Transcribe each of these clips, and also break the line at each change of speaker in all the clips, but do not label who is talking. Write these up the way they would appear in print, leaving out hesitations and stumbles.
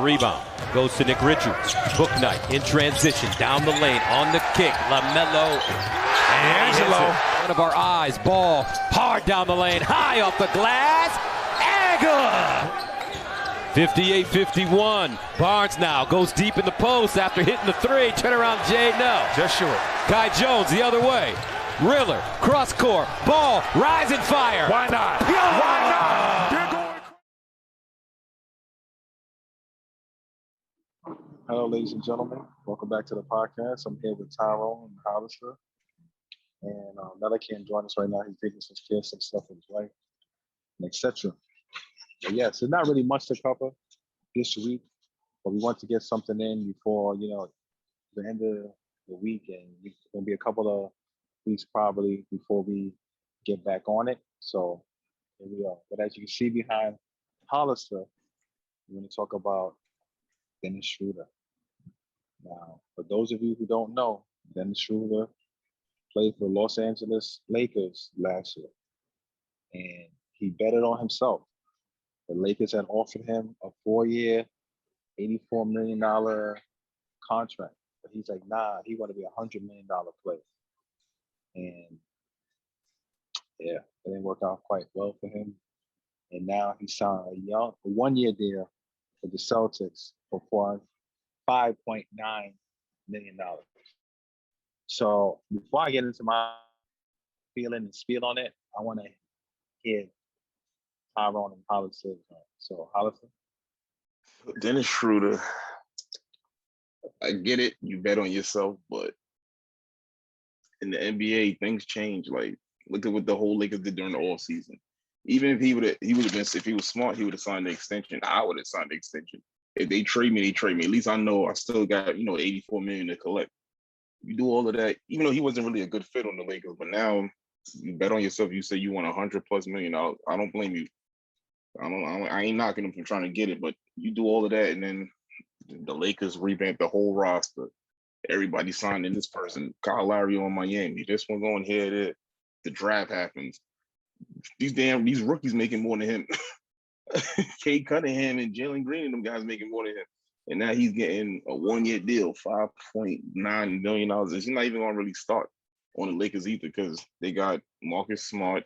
Rebound goes to Nick Richards. Book Knight in transition down the lane on the kick. LaMelo and Gelo. One of our eyes. Ball hard down the lane, high off the glass. And good. 58-51. Barnes now goes deep in the post after hitting the three. Turn around, Jay. No.
Just short.
Kai Jones the other way. Riller, cross court, ball, rise and fire.
Why not? Why not? They're going.
Hello, ladies and gentlemen. Welcome back to the podcast. I'm here with Tyrone and Hollister. And Mela can't join us right now. He's taking some care of some stuff in his life, and etc. But yes, there's not really much to cover this week, but we want to get something in before, the end of the week. And it's going to be a couple of weeks probably before we get back on it. So here we are. But as you can see behind Hollister, we're going to talk about Dennis Schroder. Now, for those of you who don't know, Dennis Schroder played for the Los Angeles Lakers last year, and he betted on himself. The Lakers had offered him a 4-year, $84 million contract, but he's like, nah, he want to be a $100 million player. And yeah, it didn't work out quite well for him. And now he signed a 1-year deal with the Celtics for $5.9 million. So before I get into my feeling and spiel on it, I want to hear Tyrone and Hollister. So Hollister?
Dennis Schroder, I get it. You bet on yourself, but in the NBA, things change. Like, look at what the whole Lakers did during the off season. Even if he would have been, if he was smart, he would have signed the extension. I would have signed the extension. If they trade me, they trade me. At least I know I still got, $84 million to collect. You do all of that, even though he wasn't really a good fit on the Lakers, but now you bet on yourself. You say you want $100+ million. I don't blame you. I ain't knocking him for trying to get it, but you do all of that, and then the Lakers revamp the whole roster. Everybody signed in this person. Kyle Lowry on Miami. This one going here, there. The draft happens. These rookies making more than him. Kate Cunningham and Jalen Green and them guys making more than him. And now he's getting a 1-year deal, $5.9 million. He's not even going to really start on the Lakers either because they got Marcus Smart.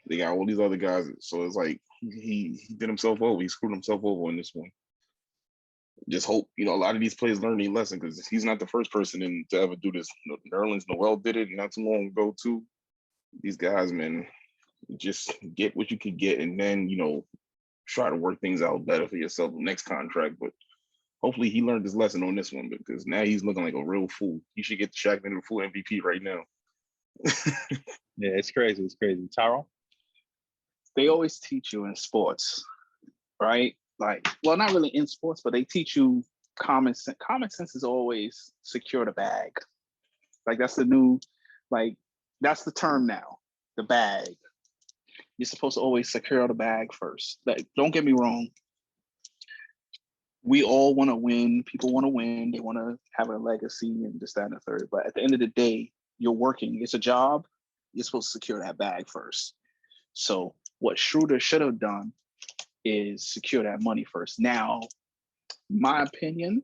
They got all these other guys. So it's like he did himself over. He screwed himself over in this one. Just hope, a lot of these players learn their lesson because he's not the first person to ever do this. Nerlens Noel did it not too long ago too. These guys, man, just get what you could get and then, try to work things out better for yourself next contract. But hopefully he learned his lesson on this one because now he's looking like a real fool. He should get the Shaq and the full MVP right now.
Yeah, it's crazy. It's crazy. Tyrone?
They always teach you in sports, right? Like, well, not really in sports, but they teach you common sense. Common sense is always secure the bag. Like that's that's the term now, the bag. You're supposed to always secure the bag first. Like, don't get me wrong. We all want to win. People want to win. They want to have a legacy and this, that, and the third. But at the end of the day, you're working. It's a job. You're supposed to secure that bag first. So what Schroder should have done is secure that money first. Now, my opinion,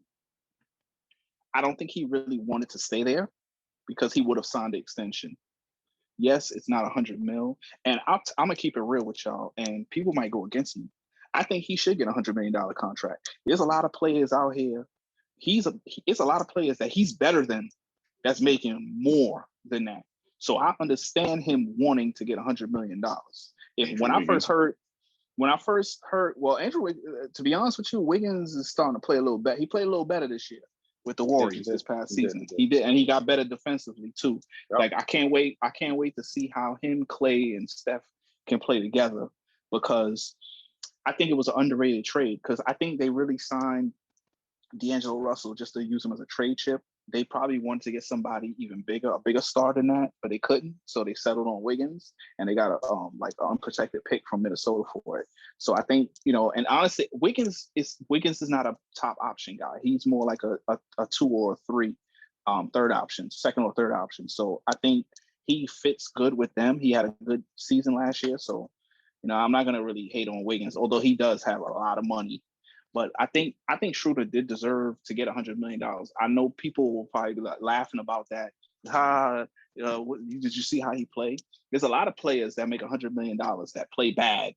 I don't think he really wanted to stay there because he would have signed the extension. Yes, it's not $100 million. And I'm going to keep it real with y'all. And people might go against me. I think he should get a $100 million contract. There's a lot of players out here. It's a lot of players that he's better than that's making more than that. So I understand him wanting to get $100 million. When I first heard, well, Andrew, to be honest with you, Wiggins is starting to play a little better. He played a little better this year with the Warriors this past season. He did, and he got better defensively too. Yep. Like I can't wait to see how him, Clay, and Steph can play together because I think it was an underrated trade because I think they really signed D'Angelo Russell just to use him as a trade chip. They probably wanted to get somebody even bigger, a bigger star than that, but they couldn't. So they settled on Wiggins, and they got an unprotected pick from Minnesota for it. So I think, and honestly, Wiggins is not a top option guy. He's more like a 2 or 3 third option, second or third option. So I think he fits good with them. He had a good season last year. So, I'm not going to really hate on Wiggins, although he does have a lot of money. But I think Schroeder did deserve to get $100 million. I know people will probably be like laughing about that. Did you see how he played? There's a lot of players that make $100 million that play bad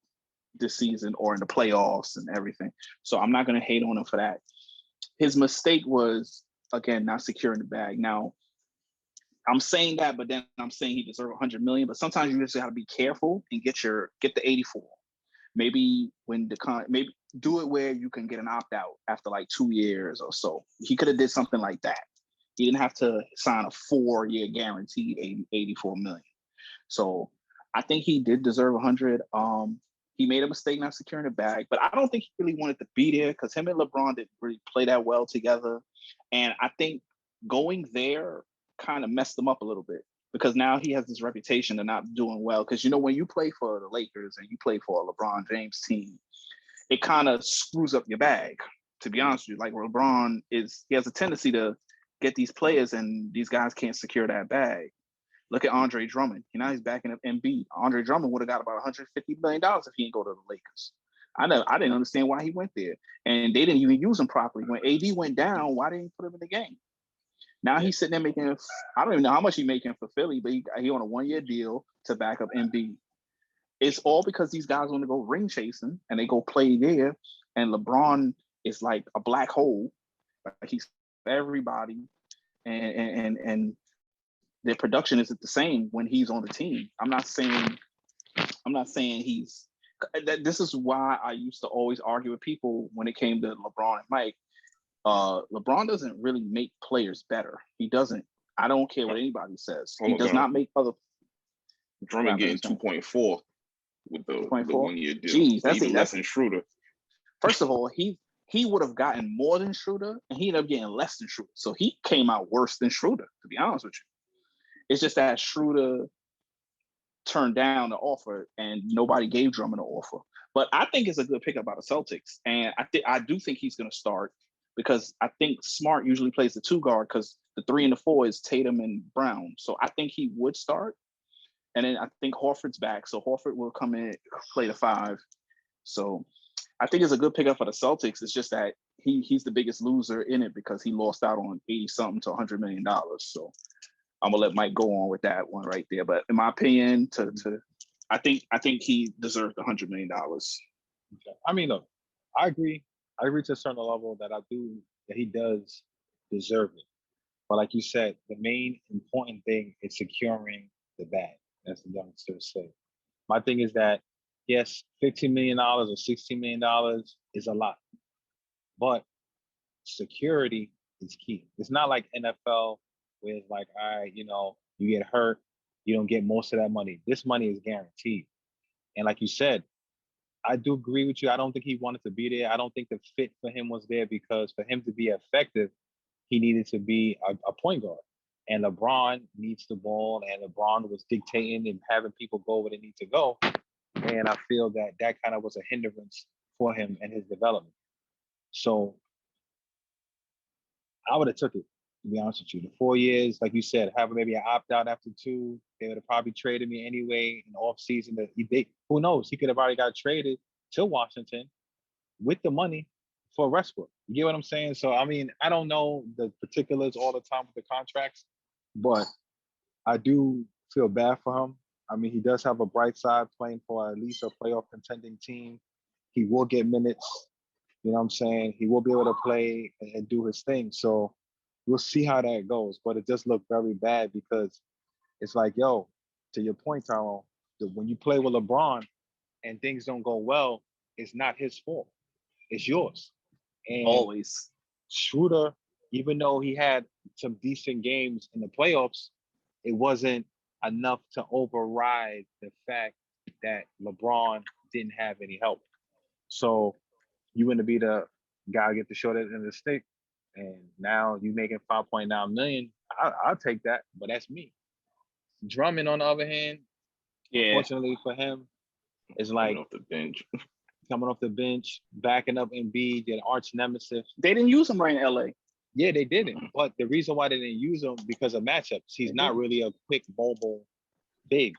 this season or in the playoffs and everything. So I'm not going to hate on him for that. His mistake was, again, not securing the bag. Now, I'm saying that, but then I'm saying he deserved $100 million. But sometimes you just got to be careful and get the 84. Maybe maybe do it where you can get an opt out after like 2 years or so. He could have did something like that. He didn't have to sign a 4-year guaranteed $84 million. So I think he did deserve 100. He made a mistake not securing the bag, but I don't think he really wanted to be there because him and LeBron didn't really play that well together. And I think going there kind of messed him up a little bit because now he has this reputation of not doing well. Because, when you play for the Lakers and you play for a LeBron James team, it kind of screws up your bag, to be honest with you. Like LeBron he has a tendency to get these players and these guys can't secure that bag. Look at Andre Drummond. He's backing up Embiid. Andre Drummond would have got about $150 million if he didn't go to the Lakers. I didn't understand why he went there. And they didn't even use him properly. When AD went down, why didn't he put him in the game? Now he's sitting there making, I don't even know how much he's making for Philly, but he on a 1-year deal to back up Embiid. It's all because these guys want to go ring chasing and they go play there. And LeBron is like a black hole. Like he's everybody. And their production isn't the same when he's on the team. I'm not saying he's this is why I used to always argue with people when it came to LeBron and Mike. LeBron doesn't really make players better. He doesn't. I don't care what anybody says. He does not make other.
Drummond getting 2.4 with the 1-year deal.
Jeez, that's
even less than Schroeder.
First of all, he would have gotten more than Schroeder, and he ended up getting less than Schroeder. So he came out worse than Schroeder, to be honest with you. It's just that Schroeder turned down the offer, and nobody gave Drummond an offer. But I think it's a good pickup by the Celtics, and I do think he's going to start because I think Smart usually plays the 2 guard because the 3 and the 4 is Tatum and Brown. So I think he would start, and then I think Horford's back, so Horford will come in play the 5. So I think it's a good pickup for the Celtics. It's just that he's the biggest loser in it because he lost out on 80-something to $100 million. So I'm gonna let Mike go on with that one right there. But in my opinion, I think he deserved $100 million.
Okay. I mean, look, I agree. I agree to a certain level that he does deserve it. But like you said, the main important thing is securing the bag. That's the youngster say. My thing is that yes, $15 million or $16 million is a lot, but security is key. It's not like NFL where it's like, all right, you get hurt, you don't get most of that money. This money is guaranteed. And like you said, I do agree with you. I don't think he wanted to be there. I don't think the fit for him was there because for him to be effective, he needed to be a point guard. And LeBron needs the ball, and LeBron was dictating and having people go where they need to go. And I feel that kind of was a hindrance for him and his development. So I would have took it, to be honest with you. The 4 years, like you said, have maybe an opt-out after 2. They would have probably traded me anyway in the offseason. Who knows? He could have already got traded to Washington with the money for Westbrook. You get what I'm saying? So, I mean, I don't know the particulars all the time with the contracts, but I do feel bad for him. I mean, he does have a bright side playing for at least a playoff contending team. He will get minutes. You know what I'm saying? He will be able to play and do his thing. So we'll see how that goes. But it does look very bad because it's like, yo, to your point, Tyrone, when you play with LeBron and things don't go well, it's not his fault. It's yours. And
Always.
Schroeder, even though he had some decent games in the playoffs, it wasn't enough to override the fact that LeBron didn't have any help. So you want to be the guy get the short end of the stick, and now you making $5.9 million. I'll take that, but that's me. Drummond, on the other hand, unfortunately for him, is like coming off the bench, backing up Embiid, an arch nemesis.
They didn't use him right in LA.
Yeah, they didn't. But the reason why they didn't use him because of matchups. He's not really a quick, mobile big.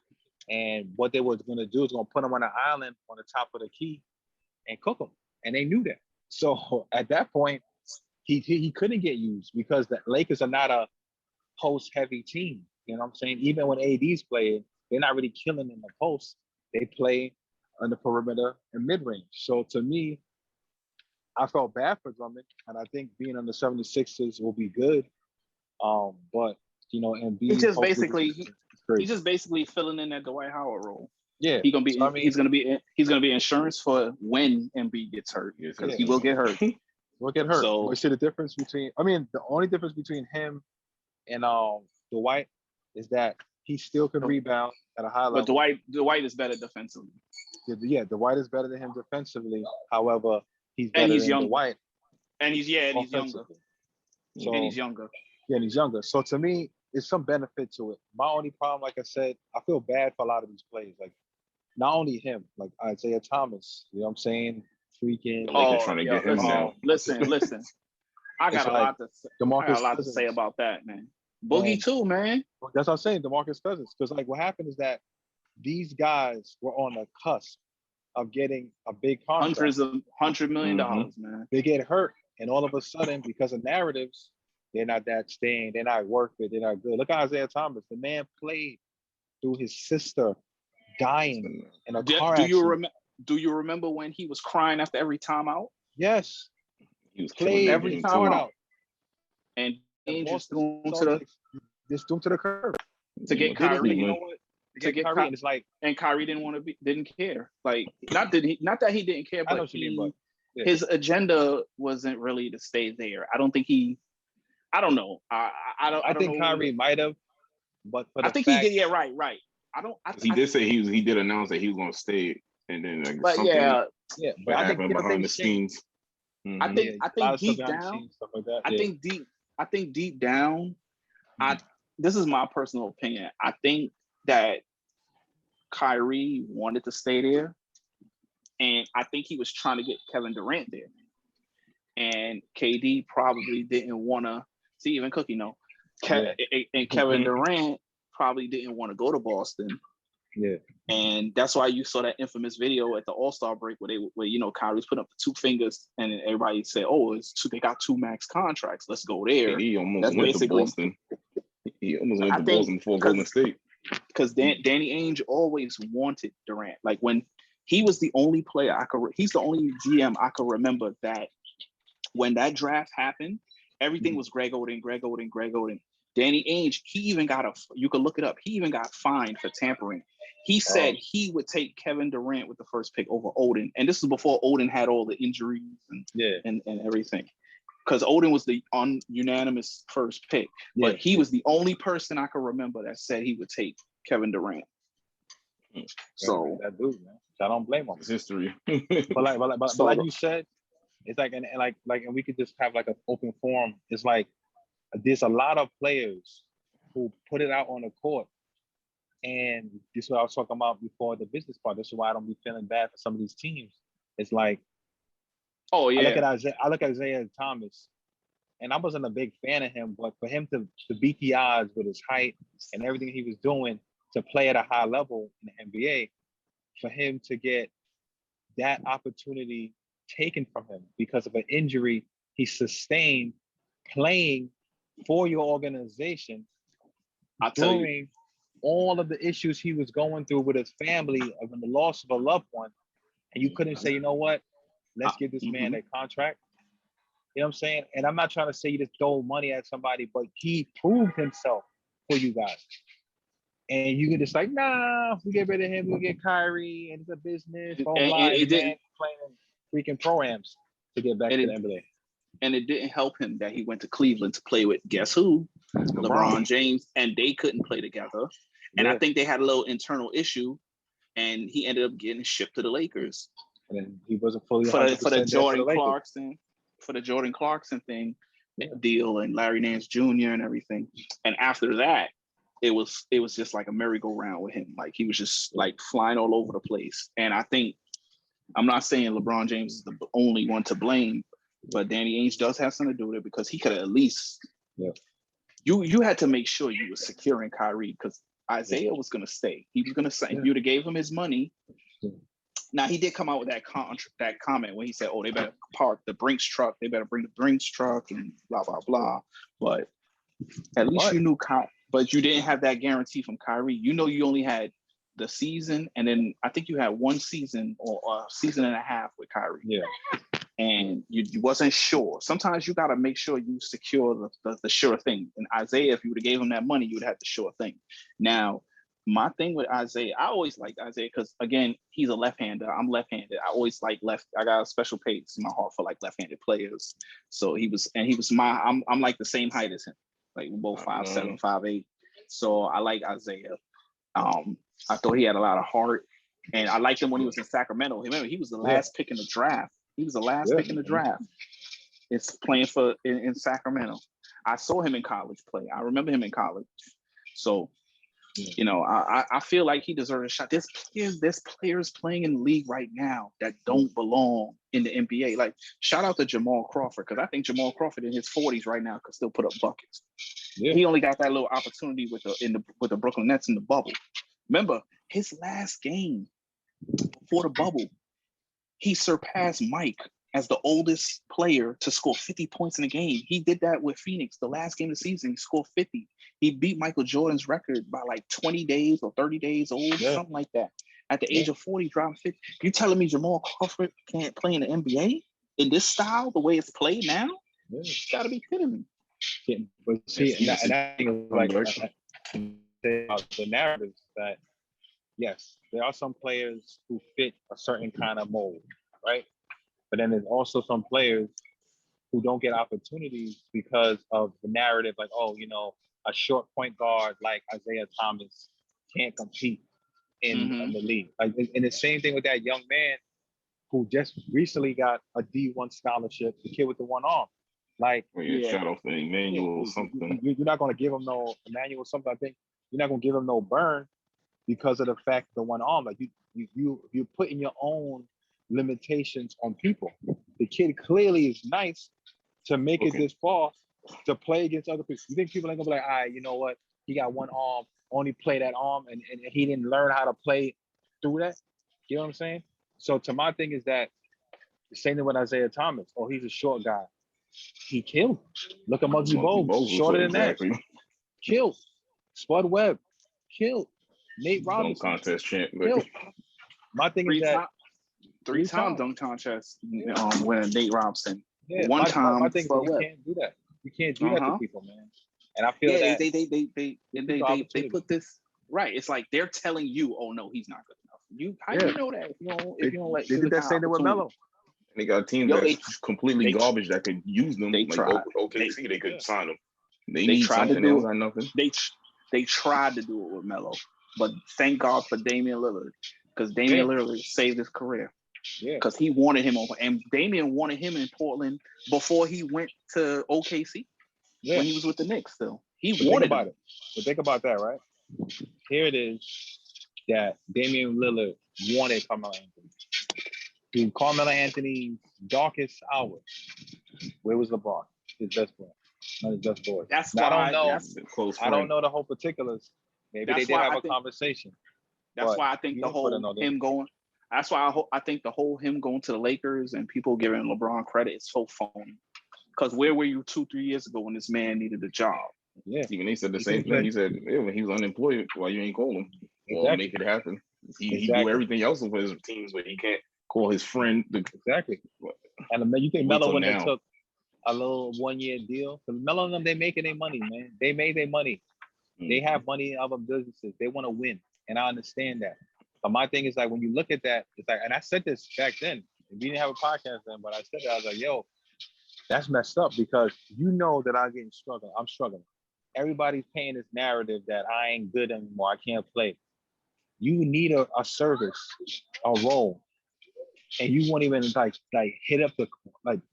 And what they were going to do is going to put him on an island on the top of the key and cook him. And they knew that. So at that point, he couldn't get used because the Lakers are not a post-heavy team. You know what I'm saying? Even when AD's playing, they're not really killing in the post. They play on the perimeter and mid-range. So to me, I felt bad for Drummond, and I think being on the 76ers will be good. But you know, and
he's just basically filling in that Dwight Howard role.
Yeah,
he's gonna be
so, I mean,
he's gonna be insurance for when Embiid gets hurt, because he will get hurt.
Will get hurt.
So
we see the difference between. I mean, the only difference between him and Dwight is that he still can rebound at a high level.
But Dwight is better defensively.
Yeah, Dwight is better than him defensively. However, he's better than Dwight.
And he's younger.
So,
and he's younger.
Yeah, and he's younger. So to me, there's some benefit to it. My only problem, like I said, I feel bad for a lot of these players. Like, not only him, like Isaiah Thomas, you know what I'm saying? Freaking.
Trying to get him now.
Listen. I got a lot to say about that, man. Boogie too, man.
That's what I'm saying, DeMarcus Cousins. Because like what happened is that these guys were on the cusp of getting a big contract.
$100 million, man.
They get hurt, and all of a sudden, because of narratives, they're not that staying, they're not worth it, they're not good. Look at Isaiah Thomas. The man played through his sister dying in a car accident.
Do you remember when he was crying after every timeout?
Yes.
He was
played every timeout.
And just threw him
to the curb.
To get Kyrie, you know what?
To get Kyrie, and it's like,
and Kyrie didn't care. Like, not that he didn't care, but his agenda wasn't really to stay there. I don't think I don't know. I
think Kyrie might have, but
I think he did. Yeah, right.
He did say he did announce that he was going to stay, and then like
but
but I think behind the scenes.
I think deep down, I think deep down, this is my personal opinion. I think that Kyrie wanted to stay there, and I think he was trying to get Kevin Durant there, and KD probably didn't want to. See, even Cookie know, and Kevin Durant probably didn't want to go to Boston.
Yeah,
and that's why you saw that infamous video at the All-Star break where Kyrie's put up the 2 fingers, and everybody said, "Oh, they got 2 max contracts. Let's go there."
He almost went to Boston. He almost went to Boston before Golden State.
Because Danny Ainge always wanted Durant. Like when he was the only player he's the only GM I could remember that when that draft happened, everything was Greg Oden. Danny Ainge, you can look it up. He even got fined for tampering. He said he would take Kevin Durant with the first pick over Oden. And this is before Oden had all the injuries and everything. Because Oden was the unanimous first pick. But he was the only person I can remember that said he would take Kevin Durant. So
that dude, man. I don't blame him.
It's history.
but like you said, it's like and we could just have like an open forum. It's like there's a lot of players who put it out on the court. And this is what I was talking about before the business part. This is why I don't be feeling bad for some of these teams. It's like, I look at Isaiah Thomas, and I wasn't a big fan of him, but for him to beat the odds with his height and everything he was doing to play at a high level in the NBA, for him to get that opportunity taken from him because of an injury he sustained playing for your organization during all of the issues he was going through with his family of the loss of a loved one, and you couldn't say, you know what, let's give this man a contract. You know what I'm saying? And I'm not trying to say you just throw money at somebody, but he proved himself for you guys. And you can just like, nah, we get rid of him, we'll get Kyrie, and it's a business. He didn't playing freaking pro-ams to get back to the NBA.
And it didn't help him that he went to Cleveland to play with, guess who? LeBron James, and they couldn't play together. And I think they had a little internal issue, and he ended up getting shipped to the Lakers.
And then he wasn't fully
for the Jordan Clarkson thing deal, and Larry Nance Jr. and everything. And after that, it was just like a merry-go-round with him. Like he was just like flying all over the place. And I think, I'm not saying LeBron James is the only one to blame, but Danny Ainge does have something to do with it, because he could at least you had to make sure you were securing Kyrie, because Isaiah was going to stay. He was going to say, if you'd have gave him his money, Now he did come out with that comment when he said, "Oh, they better park the Brinks truck. They better bring the Brinks truck and blah blah blah." But at least you knew, but you didn't have that guarantee from Kyrie. You know, you only had the season, and then I think you had 1 season or a season and a half with Kyrie.
Yeah.
And you wasn't sure. Sometimes you got to make sure you secure the sure thing. And Isaiah, if you would have gave him that money, you would have the sure thing. Now, my thing with Isaiah, I always liked Isaiah because, again, he's a left-hander. I'm left-handed. I always like left. I got a special place in my heart for like left-handed players. So he was I'm like the same height as him. Like we're both 5'7", 5'8". So I like Isaiah. I thought he had a lot of heart, and I liked him when he was in Sacramento. Remember, he was the last pick in the draft. He was the last pick in the draft. It's playing in Sacramento. I saw him in college play. I remember him in college. So, you know, I feel like he deserves a shot. There's players playing in the league right now that don't belong in the NBA. Like, shout out to Jamal Crawford, because I think Jamal Crawford in his 40s right now could still put up buckets. Yeah. He only got that little opportunity with the Brooklyn Nets in the bubble. Remember, his last game before the bubble, he surpassed Mike as the oldest player to score 50 points in a game. He did that with Phoenix. The last game of the season, he scored 50. He beat Michael Jordan's record by like 20 days or 30 days old, something like that. At the age of 40, dropping 50. You telling me Jamal Crawford can't play in the NBA in this style, the way it's played now? You gotta be kidding me.
Yeah, but see, and I think like the narratives that yes, there are some players who fit a certain kind of mold, right? But then there's also some players who don't get opportunities because of the narrative, like, oh, you know, a short point guard like Isaiah Thomas can't compete in the league. Like, and the same thing with that young man who just recently got a D1 scholarship, the kid with the one arm. Like,
shout out to Emmanuel something.
You're not going to give him no Emmanuel something. I think you're not going to give him no burn because of the fact the one arm. Like you're putting your own limitations on people. The kid clearly is nice to make it this far to play against other people. You think people ain't gonna be like, all right, you know what? He got one arm, only play that arm, and he didn't learn how to play through that. You know what I'm saying? So to my thing is that the same thing with Isaiah Thomas. Oh, he's a short guy. He killed. Look at Muggsy Bogues, shorter than that. Killed. Spud Webb, killed. Nate Robinson,
dunk contest champ.
Killed. My thing is that
three-time dunk contest winner Nate Robinson.
Yeah,
one time.
My thing is you can't do that. You can't do that to people, man. And I feel that
they put this right. It's like they're telling you, oh no, he's not good enough. How do you know that if you don't let?
They did that same thing with Melo.
And they got a team that's completely garbage that could use them. Like OKC, they could sign them. They need something else or nothing.
They tried to do it with Melo, but thank God for Damian Lillard, because Damian Lillard saved his career. Yeah, because he wanted him over, and Damian wanted him in Portland before he went to OKC. Yeah, when he was with the Knicks, still he wanted
about it. But think about that, right? Here it is that Damian Lillard wanted Carmelo Anthony. In Carmelo Anthony's darkest hour, where was LeBron? His best player, not his best boy.
That's
now,
why
I don't know the whole particulars. Maybe they did have a conversation.
That's why I think the whole him going. That's why I think the whole him going to the Lakers and people giving LeBron credit is so phony. Because where were you 2-3 years ago when this man needed a job?
Yeah, even he said the same thing. He said, when he was unemployed, why you ain't call him? Well, make it happen. He do everything else with his teams, but he can't call his friend.
Exactly. And you think Melo when they took a little 1-year deal? Because Melo and them, they making their money, man. They made their money. They have money in other businesses. They want to win, and I understand that. But my thing is like when you look at that, it's like, and I said this back then. We didn't have a podcast then, but I said that I was like, yo, that's messed up because you know that I'm struggling. Everybody's paying this narrative that I ain't good anymore. I can't play. You need a service, a role, and you won't even like hit up the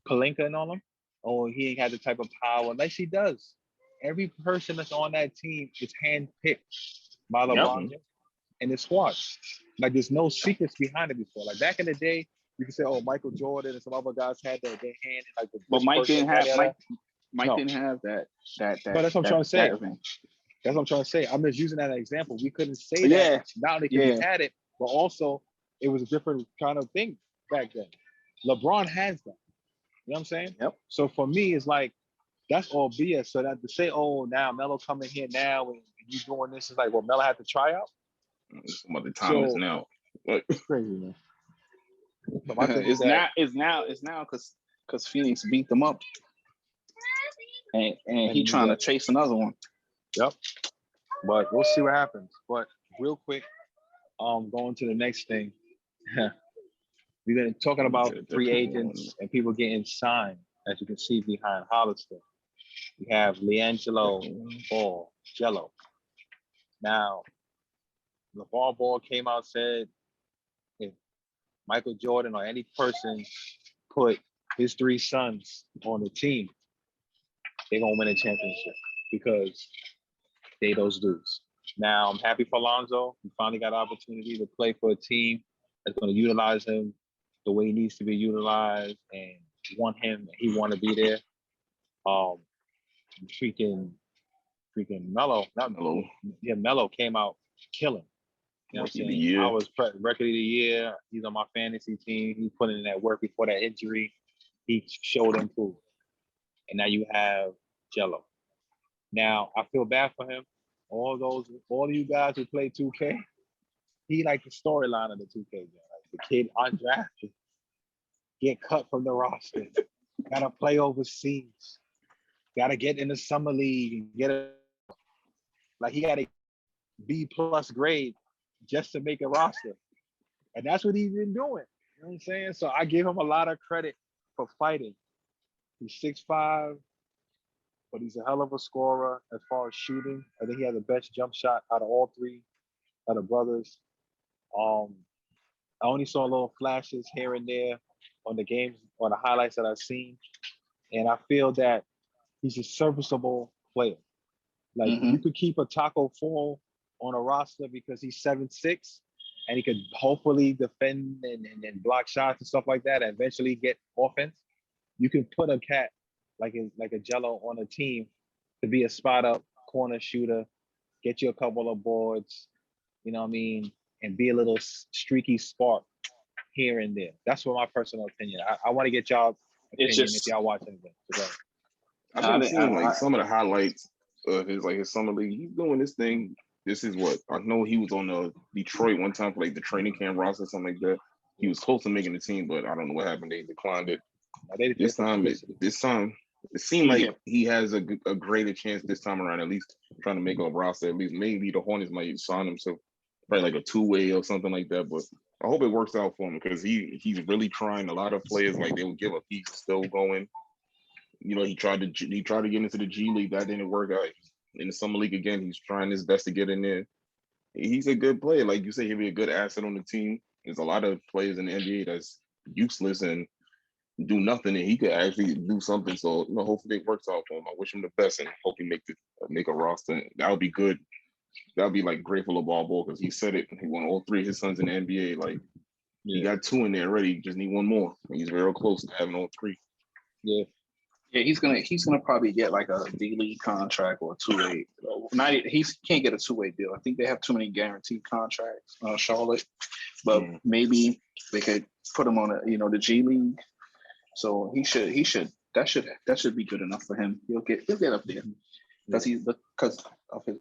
Pelinka and all them. Oh, he ain't had the type of power like she does. Every person that's on that team is handpicked by LeBron and his squad. Like there's no secrets behind it before. Like back in the day, you could say, "Oh, Michael Jordan and some other guys had their hand in like the."
But Mike didn't have that.
But that's what I'm trying to say. That's what I'm trying to say. I'm just using that as an example. We couldn't say that. Not only because he had it, but also it was a different kind of thing back then. LeBron has that. You know what I'm saying?
Yep.
So for me, it's like that's all BS. So that to say, oh, now Melo coming here now and you doing this is like, well, Melo had to try out.
Some other time is now. What?
Crazy, man. But my thing is
It's now because Phoenix beat them up, and he trying to chase another one.
Yep. But we'll see what happens. But real quick, going to the next thing. We've been talking about free agents and people getting signed, as you can see behind Hollister. We have LiAngelo Ball, Gelo. Now, LeVar Ball came out and said if Michael Jordan or any person put his 3 sons on the team, they're going to win a championship because they those dudes. Now, I'm happy for Lonzo. He finally got an opportunity to play for a team that's going to utilize him the way he needs to be utilized and want him. He want to be there. Freaking Melo, not Melo. Yeah, Melo came out killing. You know what I'm saying? I was record of the year. He's on my fantasy team. He's putting in that work before that injury. He showed improvement. And now you have Gelo. Now I feel bad for him. All of you guys who play 2K, he like the storyline of the 2K game. Like the kid undrafted, get cut from the roster, gotta play overseas, gotta get in the summer league and get a he got a B+ grade just to make a roster. And that's what he's been doing. You know what I'm saying? So I give him a lot of credit for fighting. He's 6'5", but he's a hell of a scorer as far as shooting. I think he has the best jump shot out of all 3 of the brothers. I only saw little flashes here and there on the games, on the highlights that I've seen. And I feel that he's a serviceable player. Like you could keep a Taco Fall on a roster because he's 7'6", and he could hopefully defend and block shots and stuff like that and eventually get offense. You can put a cat like a Gelo on a team to be a spot up corner shooter, get you a couple of boards, you know what I mean, and be a little streaky spark here and there. That's what my personal opinion. I want to get y'all opinion if y'all watching it.
I've been seeing like some of the highlights of his summer league. He's doing this thing. This is what I know. He was on Detroit one time for like the training camp roster, something like that. He was close to making the team, but I don't know what happened. They declined it. This time, it seemed like he has a greater chance this time around. At least trying to make a roster. At least maybe the Hornets might sign him, so probably like a 2-way or something like that. But I hope it works out for him because he's really trying. A lot of players like they would give up. He's still going. You know, he tried to get into the G League. That didn't work out. In the summer league again, he's trying his best to get in there. He's a good player. Like you say, he'll be a good asset on the team. There's a lot of players in the NBA that's useless and do nothing, and he could actually do something. So, you know, hopefully it works out for him. I wish him the best and hope he make a roster. That would be good. That would be like great for LeVar Ball because he said it. He won all 3 of his sons in the NBA. Like he got 2 in there already. Just need 1 more. He's very close to having all 3.
Yeah.
Yeah, he's gonna probably get like a D-League contract or a 2-way. He can't get a 2-way deal. I think they have too many guaranteed contracts, Charlotte. But maybe they could put him on the G League. So he should that should be good enough for him. He'll get up there because of his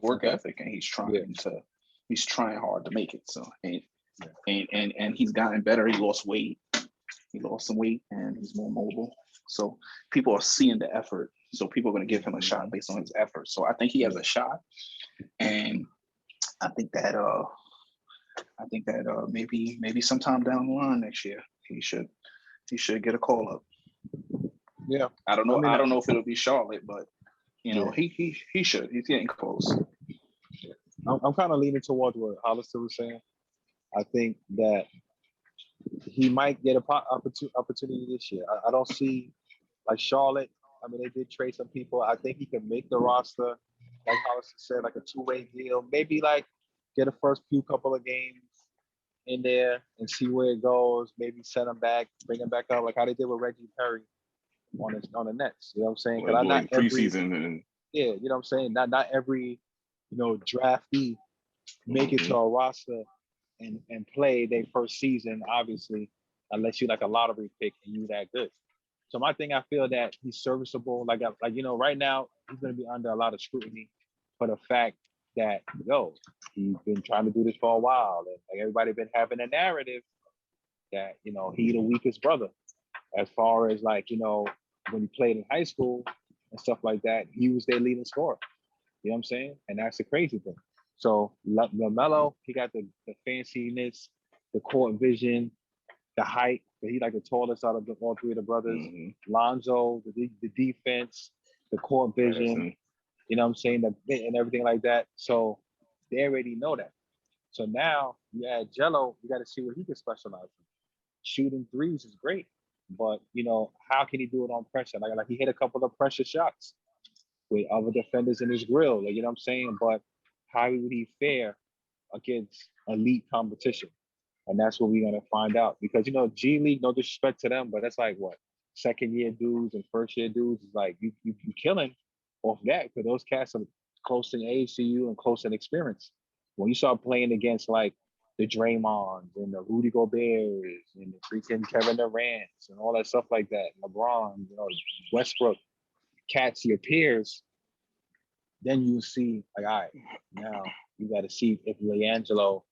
work ethic, and he's trying hard to make it. So and he's gotten better. He lost weight. He lost some weight and he's more mobile. So people are seeing the effort. So people are going to give him a shot based on his effort. So I think he has a shot. And I think that maybe sometime down the line next year he should get a call up.
Yeah.
I don't know. I don't know if it'll be Charlotte, but he should. He's getting close.
I'm kind of leaning towards what Hollister was saying. I think that he might get an opportunity this year. I don't see like Charlotte. I mean, they did trade some people. I think he can make the roster, like Hollister said, like a 2-way deal. Maybe like get a first couple of games in there and see where it goes. Maybe send him back, bring him back up, like how they did with Reggie Perry on the Nets. You know what I'm saying?
Like preseason
you know what I'm saying. Not every draftee make it to a roster and play their first season, obviously, unless you like a lottery pick and you that good. So my thing, I feel that he's serviceable. Like right now, he's going to be under a lot of scrutiny for the fact that he's been trying to do this for a while, and like everybody been having a narrative that he the weakest brother, as far as like when he played in high school and stuff like that, he was their leading scorer. You know what I'm saying? And that's the crazy thing. So LaMelo, he got the fanciness, the court vision, the height. He's like the tallest out of all three of the brothers. Lonzo, the defense, the court vision. You know what I'm saying? And everything like that. So they already know that. So now you add Gelo, you got to see what he can specialize in. Shooting threes is great, but how can he do it on pressure? Like he hit a couple of pressure shots with other defenders in his grill. Like, you know what I'm saying? But how would he fare against elite competition? And that's what we're gonna find out. Because G League, no disrespect to them, but that's like what, second year dudes and first year dudes is like you killing off that, because those cats are close in age to you and close in experience. When you start playing against like the Draymonds and the Rudy Goberts and the freaking Kevin Durant's and all that stuff like that, LeBron, Westbrook, cats, your peers, then you see like, all right, now you got to see if LiAngelo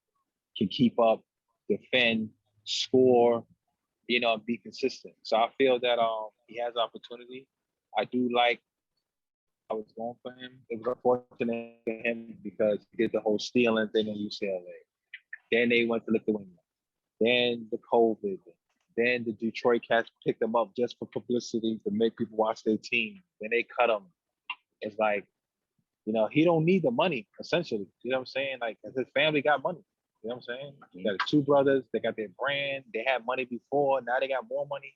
can keep up, defend, score, be consistent. So I feel that he has opportunity. I do like I was going for him. It was unfortunate for him because he did the whole stealing thing in UCLA. Then they went to Lithuania. Then the COVID. Then the Detroit Cats picked him up just for publicity to make people watch their team. Then they cut him. It's like, he don't need the money, essentially. You know what I'm saying? Like, his family got money. You know what I'm saying? They got two brothers. They got their brand. They had money before. Now they got more money.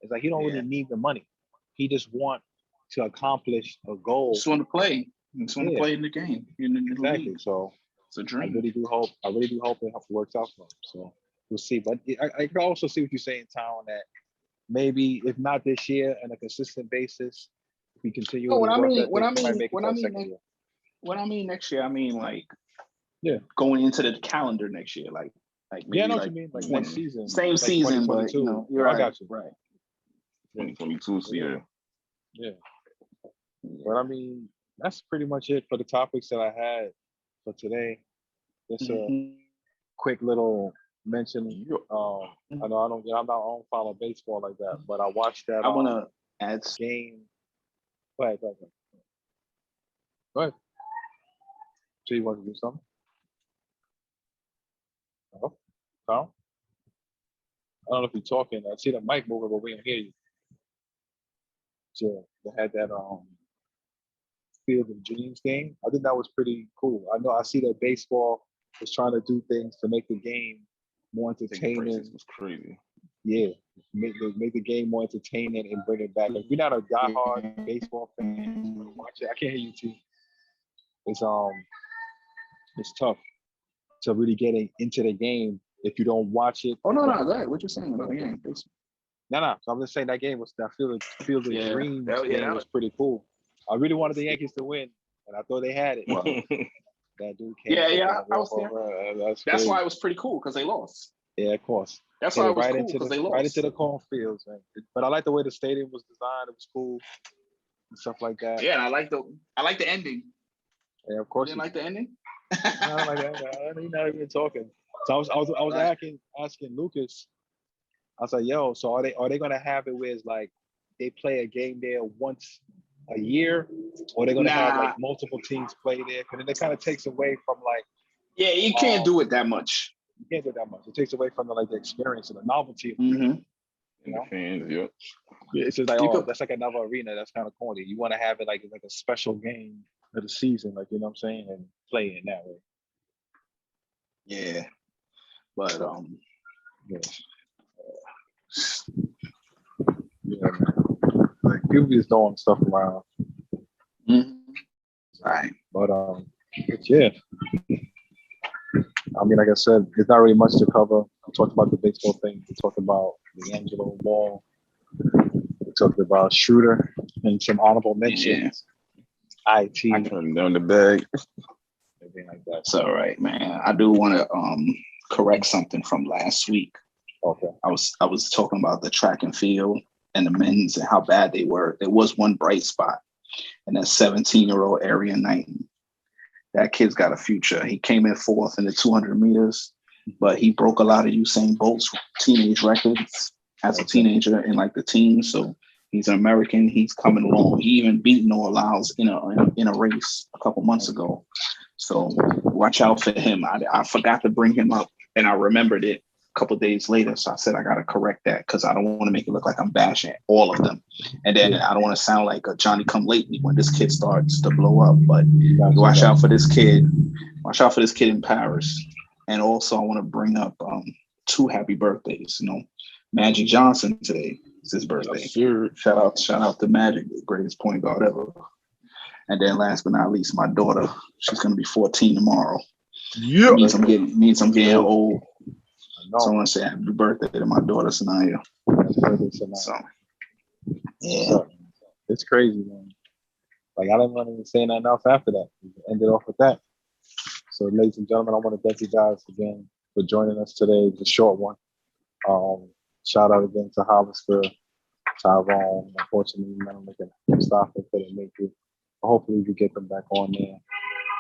It's like he don't really need the money. He just want to accomplish a goal.
Just want to play. Just want to play in the game.
Exactly. So
it's a dream.
I really do hope it works out for him. So we'll see. But I can also see what you're saying, Town, that maybe if not this year on a consistent basis, if we continue.
When I mean next year, I mean like going into the calendar next year, like maybe
I know
like
what you mean, like next season,
same
like
season, but you're right.
I got you.
Right.
2022 season.
Yeah. But I mean, that's pretty much it for the topics that I had for today. Just a quick little mention. I know I'm not on follow baseball like that, but I watched that.
I want to add
game. Go ahead. So you want to do something? Hello? Carl? I don't know if you're talking. I see the mic moving, but we don't hear you. So they had that Field of Dreams thing. I think that was pretty cool. I see that baseball is trying to do things to make the game more entertaining.
It was crazy.
Yeah, make the game more entertaining and bring it back. If you're not a diehard baseball fan, watch it. I can't hear you, T. It's tough to really get into the game if you don't watch it.
Oh no, go ahead. What you saying about the game?
No. So I'm just saying that game was that Field of Dreams game was pretty cool. I really wanted the Yankees to win, and I thought they had it. Well, that dude came.
I was there. That's why it was pretty cool, because they lost.
Yeah, of course.
That's why it was cool, because they lost.
Right into the cornfields, man. But I like the way the stadium was designed. It was cool and stuff like that.
Yeah, I like the ending.
Yeah, of course.
You didn't like the ending?
I don't like that. You're not even talking. So I was asking Lucas. I was like, yo, so are they gonna have it where it's like they play a game there once a year, or they're gonna have like multiple teams play there? Because then it kind of takes away from like.
Yeah, you can't do it that much.
You can't do it that much. It takes away from the experience and the novelty.
And the fans, yep.
Yeah, it's just like, that's like another arena. That's kind of corny. You want to have it like a special game of the season, like, you know what I'm saying, and play it that way.
Yeah, but
man. Like people just throwing stuff around.
Right.
But yeah. I mean, like I said, there's not really much to cover. We talked about the baseball thing. We talked about LiAngelo Ball. We talked about Schroder and some honorable mentions. IT.
I turned down the bag.
Everything like that.
That's all right, man. I do want to correct something from last week.
Okay.
I was talking about the track and field and the men's and how bad they were. There was one bright spot, and that 17-year-old Arian Knighton. That kid's got a future. He came in fourth in the 200 meters, but he broke a lot of Usain Bolt's teenage records as a teenager in like the teens. So he's an American. He's coming along. He even beat Noah Lyles in a race a couple months ago. So watch out for him. I forgot to bring him up, and I remembered it a couple of days later. So I said I got to correct that because I don't want to make it look like I'm bashing all of them. And then I don't want to sound like a Johnny come lately when this kid starts to blow up. But watch out for this kid. Watch out for this kid in Paris. And also I want to bring up 2 happy birthdays. Magic Johnson today is his birthday.
Sure.
Shout out to Magic, the greatest point guard ever. And then last but not least, my daughter. She's gonna be 14 tomorrow.
Yeah.
Means I'm getting old. So I want to say happy birthday to my daughter Sanaya. So yeah.
It's crazy, man. Like I didn't want to say nothing else after that. We ended off with that. So, ladies and gentlemen, I want to thank you guys again for joining us today. It's a short one. Shout out again to Hollister, Tyrone. Unfortunately, Mustafa couldn't make it. Hopefully, we get them back on there.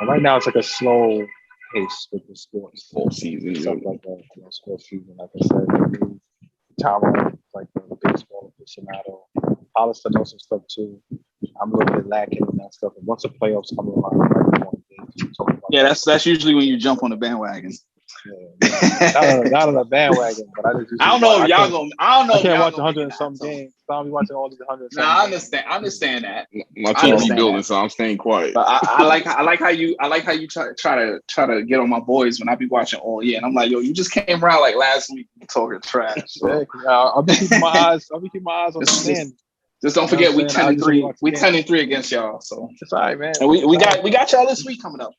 And right now, it's like a slow pace with the sports.
Fall season,
stuff like that. Sports season, like I said. Tyrone, like the baseball aficionado. Hollister knows some stuff too. I'm a little bit lacking in that stuff. And once the playoffs come around,
yeah, that's usually when you jump on the bandwagon.
Yeah. Not on the bandwagon, but I just.
I don't know if y'all gonna. I don't know.
I can't watch 100 and some games. I'll be watching all these 100.
No, I understand that.
My team rebuilding, so I'm staying quiet.
But I like how you try to get on my boys when I be watching all year, and I'm like, yo, you just came around like last week talking trash. So.
I'll be keeping my eyes. on the stand.
Just don't forget we 10-3. We 10-3 against y'all. So
it's all right, man.
And we got y'all this week coming up.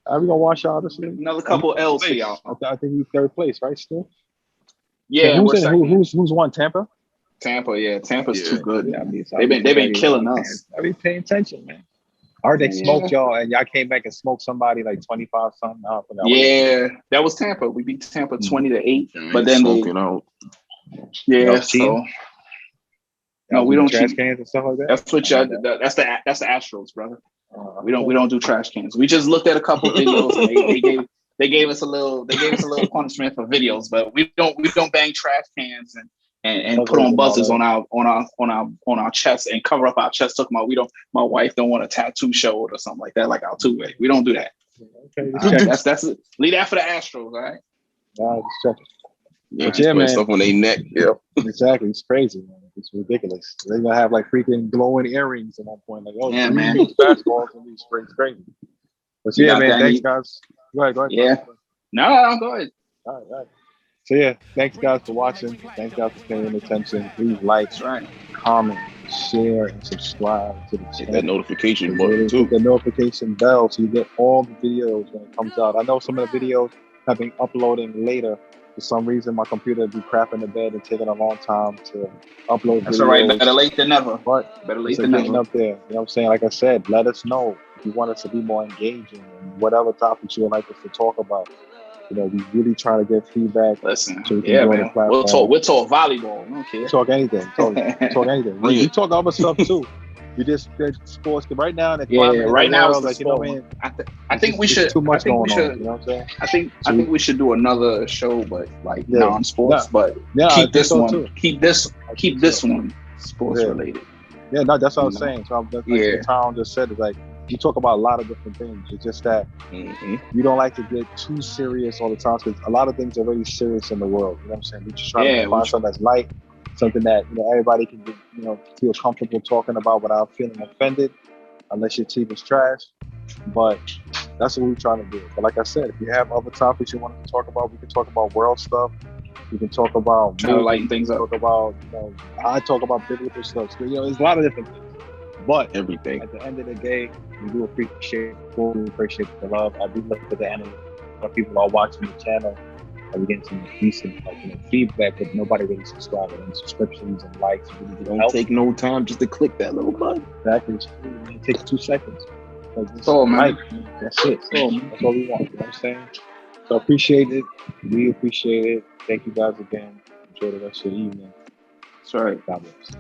Are we gonna watch y'all this week?
Another couple L's for y'all.
I think we 3rd place, right? Still.
Yeah.
Who's won? Tampa.
Yeah. Tampa's too good. Yeah, they've been killing us.
I be paying attention, man. I heard they smoked y'all, and y'all came back and smoked somebody like 25 something.
Yeah, that was Tampa. We beat Tampa 20-8, but then
smoking out.
Yeah, so. No, we don't
trash cans and stuff like that.
That's what y'all. That's the Astros, brother. We don't do trash cans. We just looked at a couple of videos and they gave us a little punishment for videos, but we don't bang trash cans and put on buzzers on our chest and cover up our chest. Talking about my wife don't want a tattoo showed or something like that, like our two-way. We don't do that. Okay, that's it. Leave that for the Astros, all right?
Just checking.
Yeah, man. Stuff on their neck. Yeah,
exactly. It's crazy, man. It's ridiculous. They're gonna have like freaking glowing earrings at one point. Like, oh,
yeah, man.
Basketballs in these springs, crazy. But yeah, man. Thanks, guys. Go ahead.
Yeah. No, go ahead.
All right. So yeah, thanks guys for watching. Thanks guys for paying attention. Please like, comment, share, and subscribe to the channel.
Hit that notification button too.
Hit the notification bell so you get all the videos when it comes out. I know some of the videos have been uploading later. For some reason, my computer be crapping the bed and taking a long time to upload.
That's all right. Better late than never.
But
better late than never.
Up there, you know what I'm saying? Like I said, let us know if you want us to be more engaging and whatever topics you would like us to talk about. We really try to get feedback.
Listen, so man. We'll talk volleyball. Okay.
Talk anything. Talk anything. We talk other stuff too. We just did sports right now.
Right now it's the sport.
You know what I mean?
I think we should.
Too much going on. You know what I'm saying?
I think we should do another show, but like non-sports. But keep this one. Too. Keep this one sports related.
Yeah, no, that's what I was saying. So like Tom just said, is like you talk about a lot of different things. It's just that you don't like to get too serious all the time because a lot of things are really serious in the world. You know what I'm saying? We just try to find something that's light. Something that everybody can feel comfortable talking about without feeling offended, unless your team is trash. But that's what we're trying to do. But like I said, if you have other topics you want to talk about, we can talk about world stuff. We can talk about
lighten things up.
Talk about I talk about biblical stuff. So, there's a lot of different things. But
everything.
At the end of the day, we do appreciate the love. I do look at the end of people are watching the channel. We're getting some decent feedback, but nobody really subscribes. And subscriptions and likes really
don't take no time just to click that little button.
Exactly. It takes 2 seconds. Like,
That's all, man.
That's it. That's all we want. You know what I'm saying? So appreciate it. We appreciate it. Thank you guys again. Enjoy the rest of the evening.
That's right.
God bless.